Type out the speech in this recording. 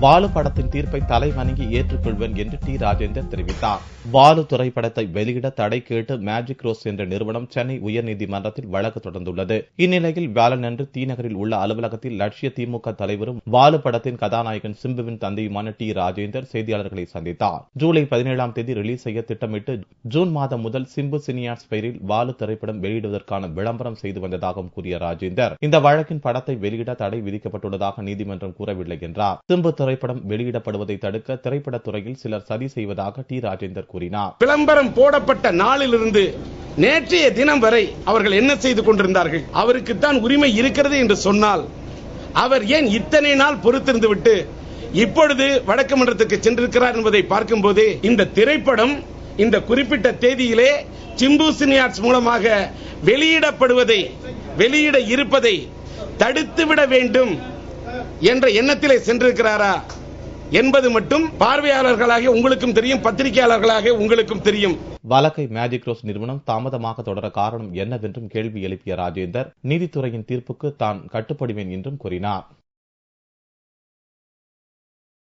வாலு படத்தின் தீர்ப்பை தலைவணங்கி ஏற்றுக்கொள்வேன் என்று டி ராஜேந்தர் தெரிவித்தார். வாலு திரைப்படத்தை வெளியிட தடை கேட்டு மேஜிக் ரோஸ் என்ற நிறுவனம் சென்னை உயர்நீதிமன்றத்தில் வழக்கு தொடர்ந்துள்ளது. இந்நிலையில் வியாழனன்று தீநகரில் உள்ள அலுவலகத்தில் லட்சிய திமுக தலைவரும் வாலு படத்தின் கதாநாயகன் சிம்புவின் தந்தையுமான டி ராஜேந்தர் செய்தியாளர்களை சந்தித்தார். ஜூலை 17ஆம் தேதி ரிலீஸ் செய்ய திட்டமிட்டு ஜூன் மாதம் முதல் சிம்பு சினியார்ட்ஸ் பெயரில் வாலு திரைப்படம் வெளியிடுவதற்கான விளம்பரம் செய்து வந்ததாகவும் கூறிய ராஜேந்தர், இந்த வழக்கின் படத்தை வெளியிட தடை விதிக்கப்பட்டுள்ளதாக நீதிமன்றம் கூறவில்லை என்றார். சிம்பு திரைப்படம் வெளியிடப்படுவதை தடுக்க திரைப்படத்துறையில் சிலர் சதி செய்வதாக டி ராஜேந்தர் கூறினார். விளம்பரம் போடப்பட்ட நாளிலிருந்து நேற்றைய தினம் வரை அவர்கள் என்ன செய்து கொண்டிருந்தார்கள்? அவருக்குத்தான் உரிமை இருக்கிறது என்று சொன்னால் அவர் ஏன் இத்தனை நாள் பொறுத்திருந்து விட்டு இப்பொழுது வடக்கு மன்றத்துக்கு சென்றிருக்கிறார் என்பதை பார்க்கும் போது இந்த திரைப்படம் இந்த குறிப்பிட்ட தேதியிலே சிம்பு சினியார்ட்ஸ் மூலமாக வெளியிட இருப்பதை தடுத்துவிட வேண்டும் என்ற எண்ணத்திலே சென்றிருக்கிறாரா என்பது மட்டும் பார்வையாளர்களாக உங்களுக்கும் தெரியும், பத்திரிகையாளர்களாக உங்களுக்கும் தெரியும். வழக்கை மேஜிக் ரோஸ் நிறுவனம் தாமதமாக தொடர காரணம் என்னவென்றும் கேள்வி எழுப்பிய ராஜேந்தர், நீதித்துறையின் தீர்ப்புக்கு தான் கட்டுப்படுவேன் என்றும் கூறினார்.